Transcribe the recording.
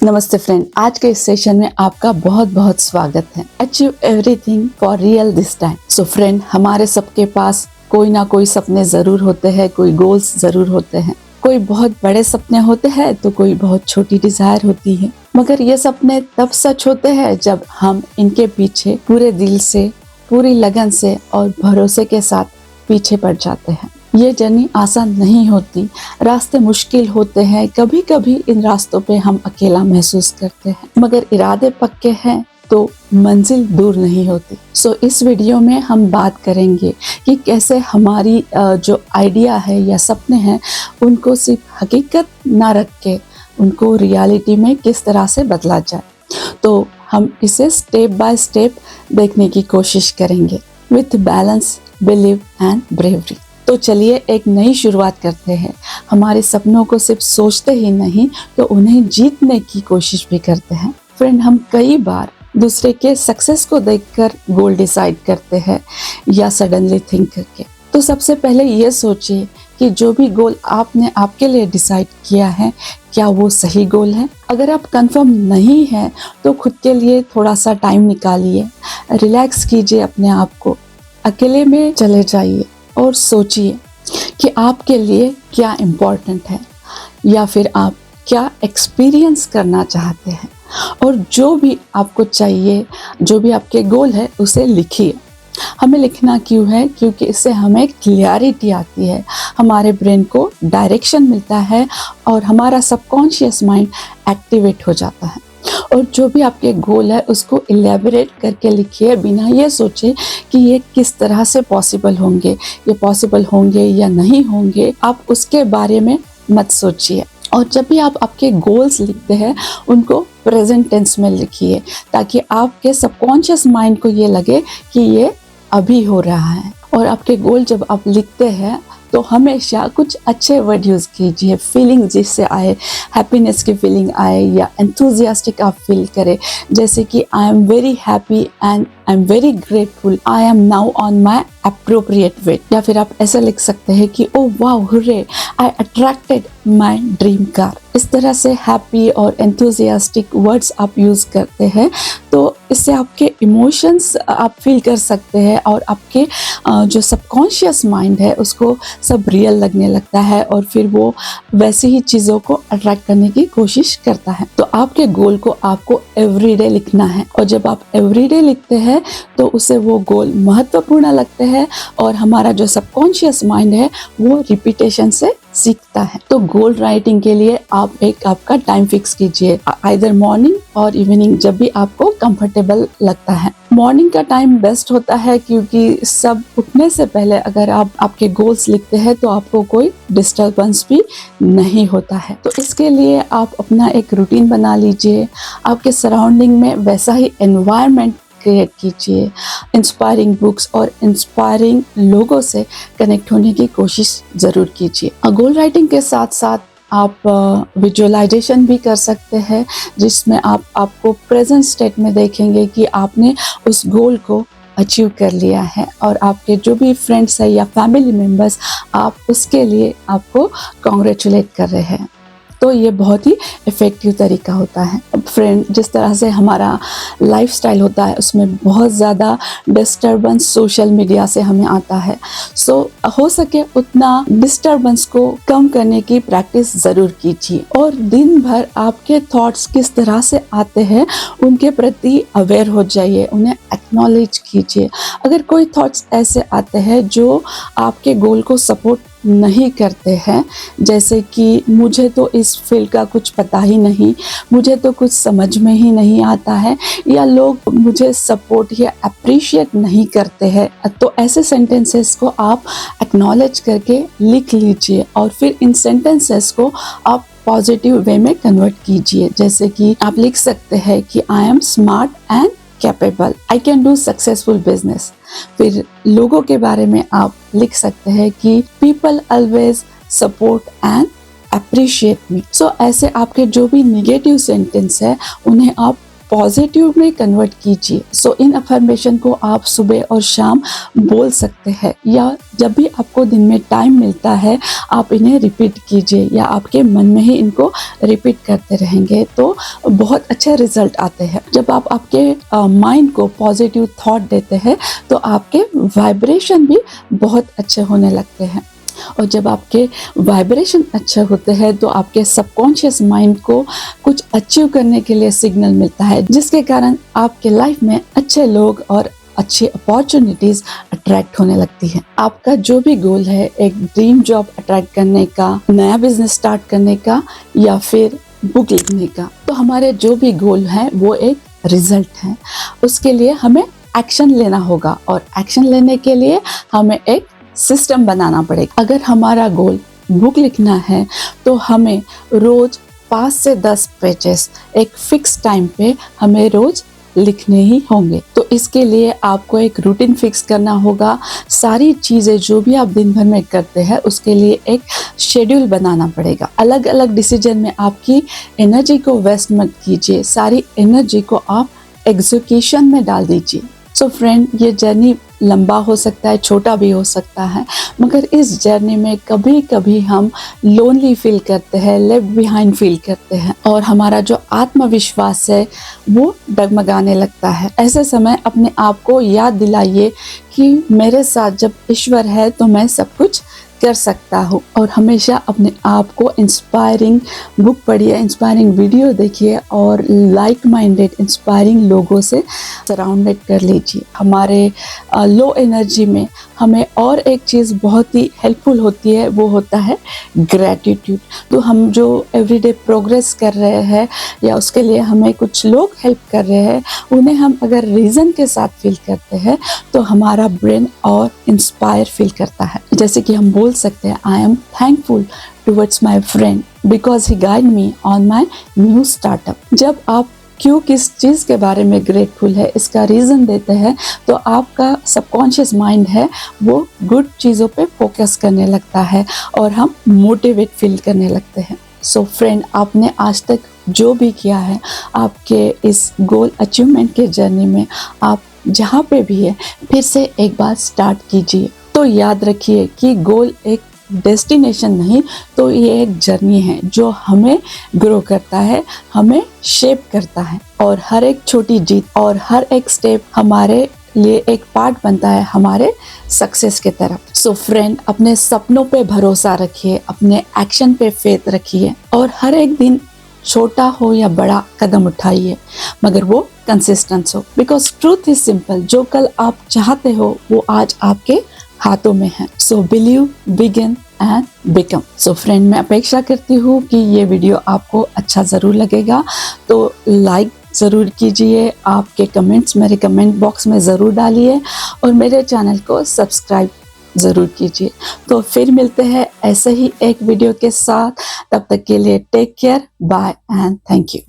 नमस्ते फ्रेंड, आज के इस सेशन में आपका बहुत बहुत स्वागत है। Achieve everything for real this time. So friend, हमारे सबके पास कोई ना कोई सपने जरूर होते हैं, कोई गोल्स जरूर होते हैं। कोई बहुत बड़े सपने होते हैं तो कोई बहुत छोटी डिजायर होती है। मगर ये सपने तब सच होते हैं जब हम इनके पीछे पूरे दिल से, पूरी लगन से और भरोसे के साथ पीछे पड़ जाते हैं। ये जर्नी आसान नहीं होती, रास्ते मुश्किल होते हैं, कभी कभी इन रास्तों पे हम अकेला महसूस करते हैं, मगर इरादे पक्के हैं तो मंजिल दूर नहीं होती। सो इस वीडियो में हम बात करेंगे कि कैसे हमारी जो आइडिया है या सपने हैं उनको सिर्फ हकीकत ना रख के उनको रियलिटी में किस तरह से बदला जाए। तो हम इसे स्टेप बाय स्टेप देखने की कोशिश करेंगे with balance, believe and bravery. तो चलिए एक नई शुरुआत करते हैं। हमारे सपनों को सिर्फ सोचते ही नहीं तो उन्हें जीतने की कोशिश भी करते हैं। फ्रेंड, हम कई बार दूसरे के सक्सेस को देखकर गोल डिसाइड करते हैं या सडनली थिंक करके। तो सबसे पहले ये सोचिए कि जो भी गोल आपने आपके लिए डिसाइड किया है, क्या वो सही गोल है। अगर आप कंफर्म नहीं हैं तो खुद के लिए थोड़ा सा टाइम निकालिए, रिलैक्स कीजिए अपने आप को, अकेले में चले जाइए और सोचिए कि आपके लिए क्या इम्पोर्टेंट है या फिर आप क्या एक्सपीरियंस करना चाहते हैं। और जो भी आपको चाहिए, जो भी आपके गोल है, उसे लिखिए। हमें लिखना क्यों है? क्योंकि इससे हमें क्लियरिटी आती है, हमारे ब्रेन को डायरेक्शन मिलता है और हमारा सबकॉन्शियस माइंड एक्टिवेट हो जाता है। और जो भी आपके गोल है उसको इलेबोरेट करके लिखिए, बिना ये सोचे कि ये किस तरह से पॉसिबल होंगे, ये पॉसिबल होंगे या नहीं होंगे। आप उसके बारे में मत सोचिए। और जब भी आप आपके गोल्स लिखते हैं उनको प्रेजेंट टेंस में लिखिए, ताकि आपके सबकॉन्शियस माइंड को ये लगे कि ये अभी हो रहा है। और आपके गोल जब आप लिखते हैं तो हमेशा कुछ अच्छे वर्ड यूज़ कीजिए, फीलिंग जिससे आए, हैप्पीनेस की फीलिंग आए या एंथुजियास्टिक आप फील करें, जैसे कि I am very happy and I am very grateful, I am now on my appropriate way. या फिर आप ऐसा लिख सकते हैं कि oh wow, hurray, I attracted my dream car. इस तरह से हैप्पी और एंथुजियास्टिक वर्ड्स आप यूज़ करते हैं तो इससे आपके इमोशंस आप फील कर सकते हैं और आपके जो सबकॉन्शियस माइंड है उसको सब रियल लगने लगता है और फिर वो वैसे ही चीज़ों को अट्रैक्ट करने की कोशिश करता है। तो आपके गोल को आपको एवरीडे लिखना है और जब आप एवरीडे लिखते हैं तो उसे वो गोल महत्वपूर्ण लगते हैं और हमारा जो सबकॉन्शियस माइंड है वो रिपीटेशन से सीखता है। तो गोल राइटिंग के लिए आप एक आपका टाइम फिक्स कीजिए, आइदर मॉर्निंग और इवनिंग, जब भी आपको कंफर्टेबल लगता है। मॉर्निंग का टाइम बेस्ट होता है क्योंकि सब उठने से पहले अगर आप आपके गोल्स लिखते हैं तो आपको कोई डिस्टर्बेंस भी नहीं होता है। तो इसके लिए आप अपना एक रूटीन बना लीजिए, आपके सराउंडिंग में वैसा ही एनवायरनमेंट क्रिएट कीजिए, इंस्पायरिंग बुक्स और इंस्पायरिंग लोगों से कनेक्ट होने की कोशिश ज़रूर कीजिए। गोल राइटिंग के साथ साथ आप विजुअलाइजेशन भी कर सकते हैं, जिसमें आपको प्रेजेंट स्टेट में देखेंगे कि आपने उस गोल को अचीव कर लिया है और आपके जो भी फ्रेंड्स हैं या फैमिली मेम्बर्स, आप उसके लिए आपको कॉन्ग्रेचुलेट कर रहे हैं। तो ये बहुत ही इफ़ेक्टिव तरीका होता है। फ्रेंड, जिस तरह से हमारा लाइफस्टाइल होता है उसमें बहुत ज़्यादा डिस्टर्बेंस सोशल मीडिया से हमें आता है। सो हो सके उतना डिस्टर्बेंस को कम करने की प्रैक्टिस ज़रूर कीजिए और दिन भर आपके थॉट्स किस तरह से आते हैं उनके प्रति अवेयर हो जाइए, उन्हें एक्नॉलेज कीजिए। अगर कोई थॉट्स ऐसे आते हैं जो आपके गोल को सपोर्ट नहीं करते हैं, जैसे कि मुझे तो इस फील्ड का कुछ पता ही नहीं, मुझे तो कुछ समझ में ही नहीं आता है, या लोग मुझे सपोर्ट या अप्रिशिएट नहीं करते हैं, तो ऐसे सेंटेंसेस को आप एक्नॉलेज करके लिख लीजिए और फिर इन सेंटेंसेस को आप पॉजिटिव वे में कन्वर्ट कीजिए। जैसे कि आप लिख सकते हैं कि I am smart and capable, I can do successful business. फिर लोगों के बारे में आप लिख सकते हैं कि people always support and appreciate me. So ऐसे आपके जो भी निगेटिव सेंटेंस है उन्हें आप पॉजिटिव में कन्वर्ट कीजिए। सो इन अफर्मेशन को आप सुबह और शाम बोल सकते हैं, या जब भी आपको दिन में टाइम मिलता है आप इन्हें रिपीट कीजिए, या आपके मन में ही इनको रिपीट करते रहेंगे तो बहुत अच्छे रिजल्ट आते हैं। जब आप आपके माइंड को पॉजिटिव थॉट देते हैं तो आपके वाइब्रेशन भी बहुत अच्छे होने लगते हैं, और जब आपके वाइब्रेशन अच्छे होते हैं तो आपके सबकॉन्शियस माइंड को कुछ अचीव करने के लिए सिग्नल मिलता है, जिसके कारण आपके लाइफ में अच्छे लोग और अच्छी अपॉर्चुनिटीज अट्रैक्ट होने लगती है। आपका जो भी गोल है, एक ड्रीम जॉब अट्रैक्ट करने का, नया बिजनेस स्टार्ट करने का, या फिर बुक लिखने का, तो हमारे जो भी गोल है वो एक रिजल्ट है। उसके लिए हमें एक्शन लेना होगा, और एक्शन लेने के लिए हमें एक सिस्टम बनाना पड़ेगा। अगर हमारा गोल बुक लिखना है तो हमें रोज 5 से 10 पेजेस एक फिक्स टाइम पे हमें रोज लिखने ही होंगे। तो इसके लिए आपको एक रूटीन फिक्स करना होगा। सारी चीज़ें जो भी आप दिन भर में करते हैं उसके लिए एक शेड्यूल बनाना पड़ेगा। अलग अलग डिसीजन में आपकी एनर्जी को वेस्ट मत कीजिए, सारी एनर्जी को आप एग्जीक्यूशन में डाल दीजिए। सो फ्रेंड, ये जर्नी लंबा हो सकता है, छोटा भी हो सकता है, मगर इस जर्नी में कभी कभी हम लोनली फील करते हैं, लेफ्ट बिहाइंड फील करते हैं, और हमारा जो आत्मविश्वास है वो डगमगाने लगता है। ऐसे समय अपने आप को याद दिलाइए कि मेरे साथ जब ईश्वर है तो मैं सब कुछ कर सकता हूँ, और हमेशा अपने आप को इंस्पायरिंग बुक पढ़िए, इंस्पायरिंग वीडियो देखिए, और लाइक माइंडेड इंस्पायरिंग लोगों से सराउंडेड कर लीजिए। हमारे लो एनर्जी में हमें और एक चीज़ बहुत ही हेल्पफुल होती है, वो होता है ग्रैटिट्यूड। तो हम जो एवरीडे प्रोग्रेस कर रहे हैं या उसके लिए हमें कुछ लोग हेल्प कर रहे हैं, उन्हें हम अगर रीज़न के साथ फील करते हैं तो हमारा ब्रेन और इंस्पायर फील करता है। जैसे कि हम बोल सकते हैं, I am thankful towards my friend because he guide me on my new startup. जब आप क्यों किस चीज़ के बारे में ग्रेटफुल है इसका रीज़न देते हैं तो आपका सबकॉन्शियस माइंड है वो गुड चीज़ों पे फोकस करने लगता है, और हम मोटिवेट फील करने लगते हैं। सो फ्रेंड, आपने आज तक जो भी किया है आपके इस गोल अचीवमेंट के जर्नी में, आप जहाँ पे भी है फिर से एक बार स्टार्ट कीजिए। तो याद रखिए कि गोल एक डेस्टिनेशन नहीं, तो ये एक जर्नी है जो हमें ग्रो करता है, हमें शेप करता है, और हर एक छोटी जीत और हर एक स्टेप हमारे लिए एक पार्ट बनता है हमारे सक्सेस के तरफ। सो फ्रेंड, अपने सपनों पे भरोसा रखिए, अपने एक्शन पे फेथ रखिए, और हर एक दिन छोटा हो या बड़ा कदम उठाइए, मगर वो कंसिस्टेंट हो। बिकॉज ट्रूथ इज सिंपल, जो कल आप चाहते हो वो आज आपके हाथों में है। So believe, begin and become. So friend, मैं अपेक्षा करती हूँ कि ये वीडियो आपको अच्छा ज़रूर लगेगा, तो लाइक ज़रूर कीजिए, आपके कमेंट्स मेरे कमेंट बॉक्स में ज़रूर डालिए, और मेरे चैनल को सब्सक्राइब ज़रूर कीजिए। तो फिर मिलते हैं ऐसे ही एक वीडियो के साथ, तब तक के लिए take care, bye and thank you.